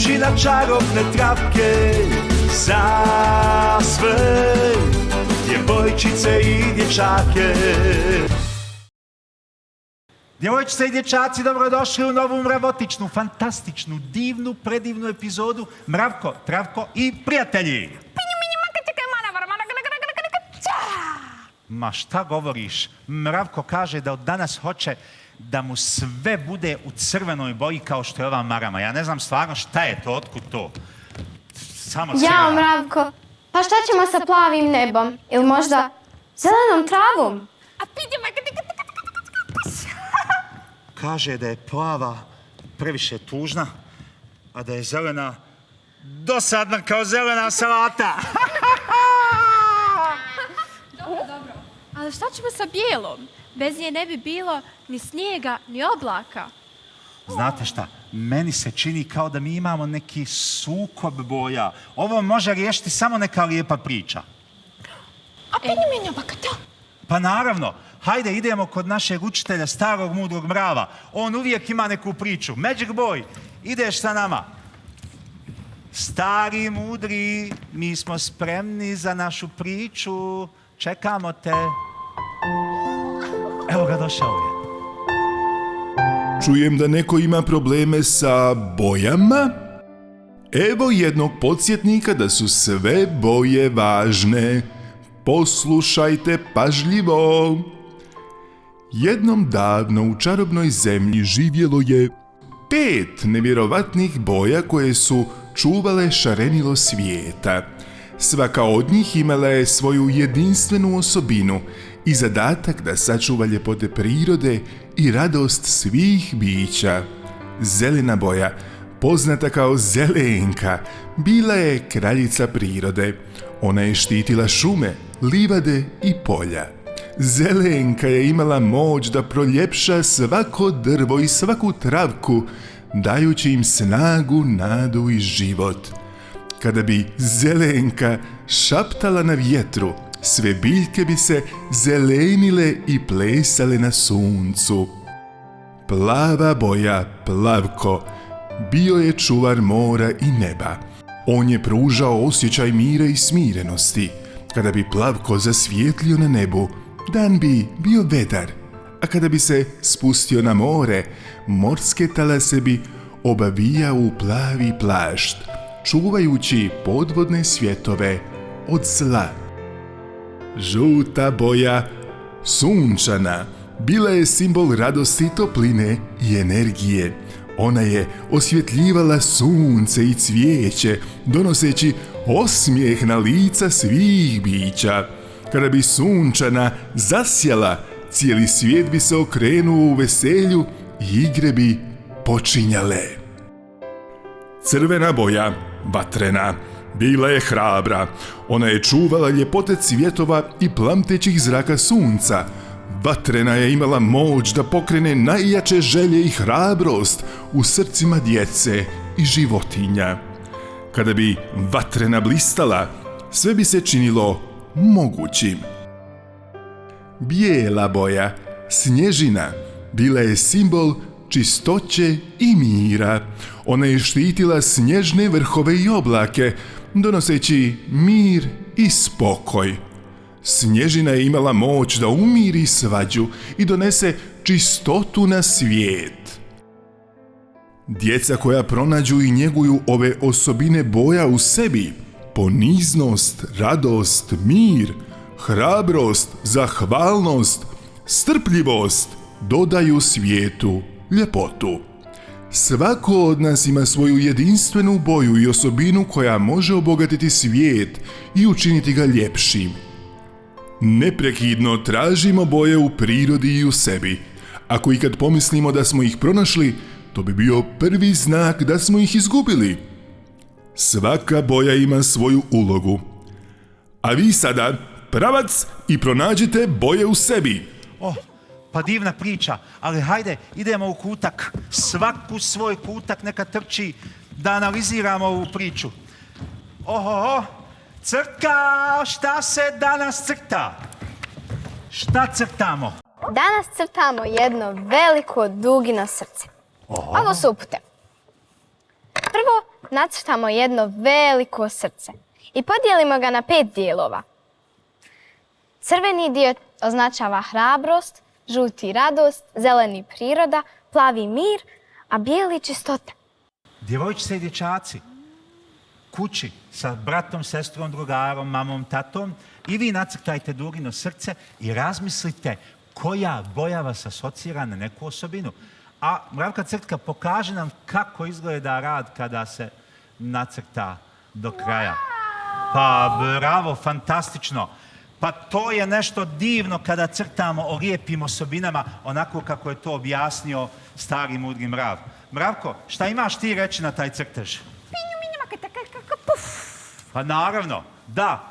dužina čarobne travke za sve djevojčice i dječake. Djevojčice i dječaci, dobrodošli u novu mravotičnu, fantastičnu, divnu, predivnu epizodu Mravko, Travko i prijatelji. Ma šta govoriš? Mravko kaže da od danas hoće da mu sve bude u crvenoj boji kao što je ova marama. Ja ne znam stvarno šta je to, otkud to. Samo crvena. Jao, Mravko, pa šta ćemo sa plavim nebom? Ili možda zelenom travom? Kaže da je plava previše tužna, a da je zelena dosadna kao zelena salata. Dobro. Ali šta ćemo sa bijelom? Bez nje ne bi bilo ni snijega, ni oblaka. Znate šta, meni se čini kao da mi imamo neki sukob boja. Ovo može riješiti samo neka lijepa priča. Pa naravno, hajde idemo kod našeg učitelja, starog mudrog mrava. On uvijek ima neku priču. Magic Boy, ideš sa nama. Stari mudri, mi smo spremni za našu priču. Čekamo te. Evo ga, došao je. Čujem da neko ima probleme sa bojama. Evo jednog podsjetnika da su sve boje važne. Poslušajte pažljivo. Jednom davno u čarobnoj zemlji živjelo je 5 nevjerovatnih boja koje su čuvale šarenilo svijeta. Svaka od njih imala je svoju jedinstvenu osobinu i zadatak da sačuva ljepote prirode i radost svih bića. Zelena boja, poznata kao Zelenka, bila je kraljica prirode. Ona je štitila šume, livade i polja. Zelenka je imala moć da proljepša svako drvo i svaku travku, dajući im snagu, nadu i život. Kada bi Zelenka šaptala na vjetru, sve biljke bi se zelenile i plesale na suncu. Plava boja, Plavko, bio je čuvar mora i neba. On je pružao osjećaj mira i smirenosti. Kada bi Plavko zasvijetlio na nebu, dan bi bio vedar, a kada bi se spustio na more, morske talase bi obavijao u plavi plašt, čuvajući podvodne svjetove od zla. Žuta boja, sunčana, bila je simbol radosti, topline i energije. Ona je osvjetljivala sunce i cvijeće, donoseći osmijeh na lica svih bića. Kada bi sunčana zasjala, cijeli svijet bi se okrenuo u veselju i igre bi počinjale. Crvena boja, vatrena, bila je hrabra. Ona je čuvala ljepote cvjetova i plamtećih zraka sunca. Vatrena je imala moć da pokrene najjače želje i hrabrost u srcima djece i životinja. Kada bi vatrena blistala, sve bi se činilo mogućim. Bijela boja, snježina, bila je simbol čistoće i mira. Ona je štitila snježne vrhove i oblake, donoseći mir i spokoj. Snježina je imala moć da umiri svađu i donese čistotu na svijet. Djeca koja pronađu i njeguju ove osobine boja u sebi, poniznost, radost, mir, hrabrost, zahvalnost, strpljivost, dodaju svijetu ljepotu. Svako od nas ima svoju jedinstvenu boju i osobinu koja može obogatiti svijet i učiniti ga ljepšim. Neprekidno tražimo boje u prirodi i u sebi. Ako ikad pomislimo da smo ih pronašli, to bi bio prvi znak da smo ih izgubili. Svaka boja ima svoju ulogu. A vi sada pravac i pronađite boje u sebi. Pa divna priča, ali hajde, idemo u kutak. Svaku svoj kutak neka trči da analiziramo ovu priču. Crta, šta se danas crta? Šta crtamo? Danas crtamo jedno veliko dugino srce. Ovo su upute. Prvo, nacrtamo jedno veliko srce i podijelimo ga na 5 dijelova. Crveni dio označava hrabrost, žuti radost, zeleni priroda, plavi mir, a bijeli čistota. Djevojčice i dječaci, kući sa bratom, sestrom, drugarom, mamom, tatom i vi nacrtajte Durino srce i razmislite koja boja vas asocira na neku osobinu. A Mravka Crtka pokaže nam kako izgleda rad kada se nacrta do kraja. Pa bravo, fantastično. Pa to je nešto divno kada crtamo o lijepim osobinama, onako kako je to objasnio stari mudri Mrav. Mravko, šta imaš ti reći na taj crtež? Pa naravno, da.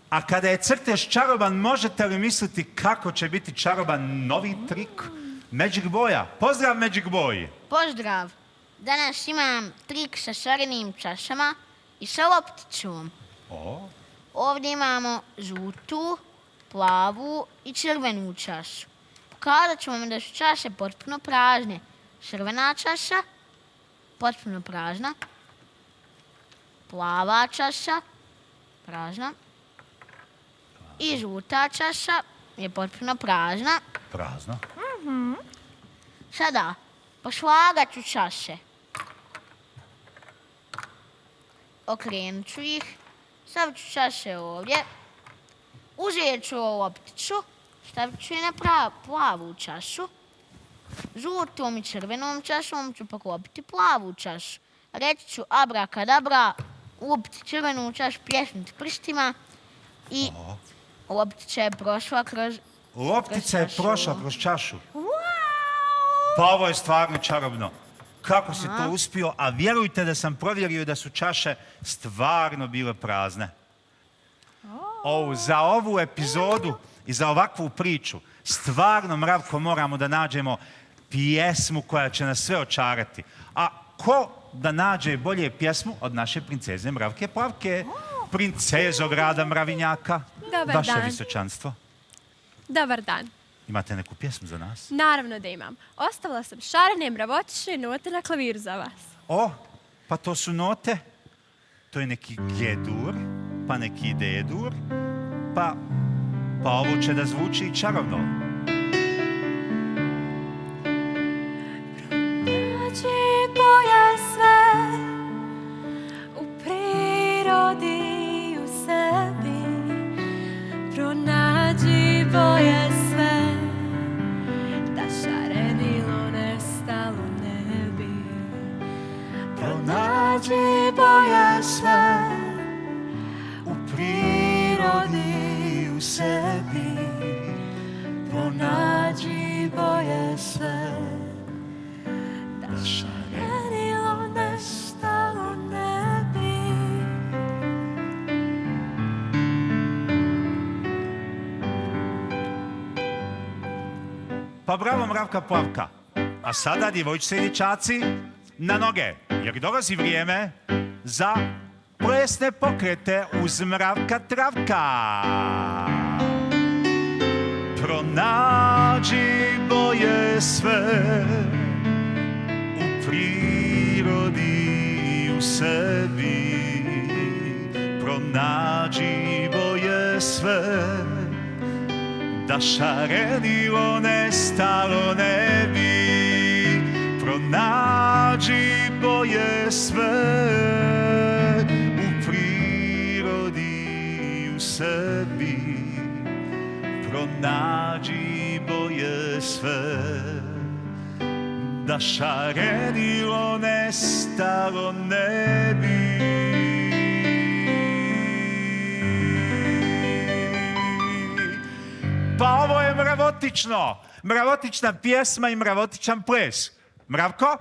A kada je crtež čaroban, možete li misliti kako će biti čaroban novi trik? Magic boja. Pozdrav Magic Boy. Pozdrav! Danas imam trik sa šarenim čašama i sa lopticom. O, Ovdje imamo žutu, plavu i crvenu čašu. Pokazat ću vam da su čaše potpuno prazne. Crvena čaša, potpuno prazna. Plava čaša, prazna. I žuta čaša je potpuno prazna. prazno. Sada, pošlagat ću čaše. Okrenut ću ih. Stavit ću čaše ovdje. Uzet ću lopticu. Stavit ću je na plavu čašu. Žutom i crvenom čašom ću poklopiti plavu čašu. Reći ću abrakadabra, lupiti crvenu čašu, plješnuti prstima i loptica je prošla kroz... Loptica je čašu. prošla kroz čašu. Pa ovo je stvarno čarobno. Kako si to uspio, a vjerujte da sam provjerio da su čaše stvarno bile prazne. Za ovu epizodu i za ovakvu priču stvarno, Mravko, moramo da nađemo pjesmu koja će nas sve očarati. A ko da nađe bolje pjesmu od naše princeze Mravke Plavke? Princezo grada Mravinjaka. Dobar Vaše dan. visočanstvo. Dobar dan. Imate neku pjesmu za nas? Naravno da imam. Ostavila sam šarene mravotične note na klaviru za vas. O, pa to su note. To je neki G-dur, pa neki D-dur, pa ovo će da zvuči i čarobno. Pronađi boje sve u prirodi i u sebi. Pronađi boje sve da šarenilo nestalo ne bi. Pronađi boje sve U prirodi i u sebi, pronađi boje sve, da šarenilo nestalo ne bi. Pa bravo, Mravka Plavka. A sada, djevojčice i dječaci, na noge, jer dolazi vrijeme za plesne pokrete uz Mravka Travka. Pronađi boje sve u prirodi i u sebi. Pronađi boje sve da šarenilo nestalo ne bi. Pronađi boje sve u prirodi i u sebi. Pronađi boje sve da šarenilo nestalo ne bi. Pa ovo je mravotično. Mravotična pjesma i mravotičan ples. Mravko?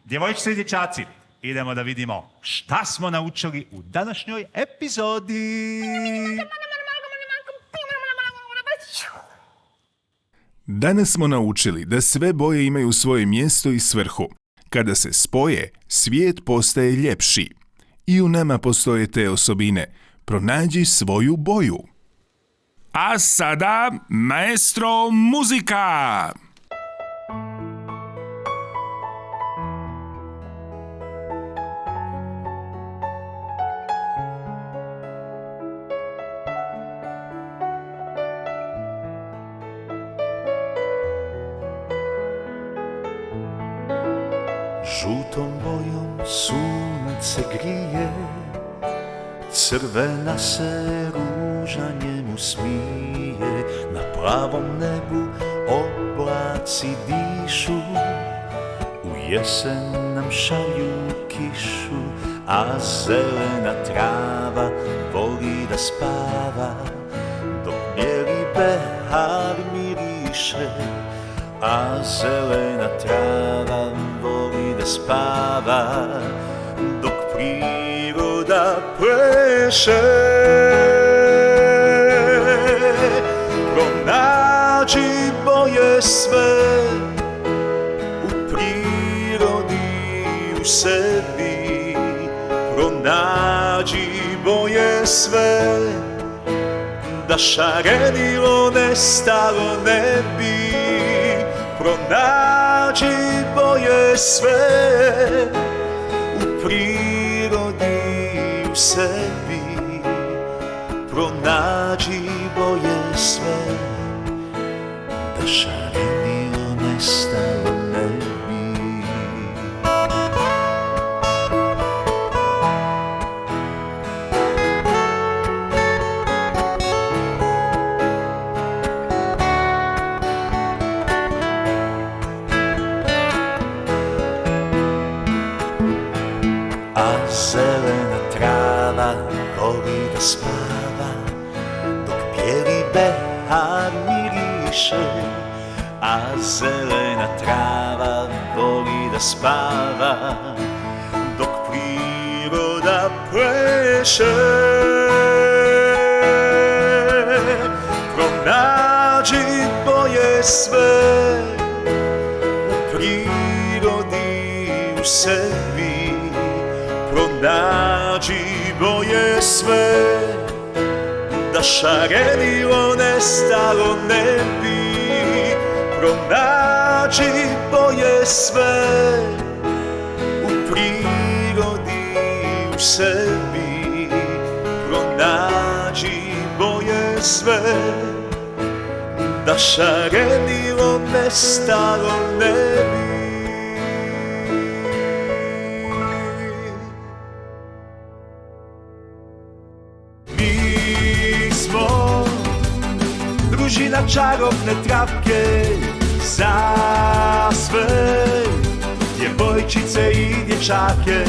Djevojčice i dječaci, idemo da vidimo šta smo naučili u današnjoj epizodi. Danas smo naučili da sve boje imaju svoje mjesto i svrhu. Kada se spoje, svijet postaje ljepši. I u nama postoje te osobine. Pronađi svoju boju. A sada, maestro muzika! Žutom bojom sunce grije, crvena se ruža njemu smije, na plavom nebu oblaci dišu, u jesen nam šalju kišu, a zelena trava voli da spava, dok bijeli behar miriše, a zelena trava voli da spava, dok priroda pleše. Pronađi boje sve u prirodi, u sebi, pronađi boje sve, da šarenilo nestalo ne bi. Pronađi boje sve u prirodi, u sebi, pronađi boje sve, da šarenilo nestalo ne bi. A zelena trava voli da spava, dok bijeli behar miriše, a zelena trava voli da spava, dok priroda pleše. Pronađi boje sve u prirodi, u sebi, pronađi boje sve, da šarenilo nestalo ne bi. Pronađi boje sve u prirodi, u sebi, pronađi boje sve, da šarenilo nestalo ne bi. Družina čarobne travke za sve djevojčice i dječake.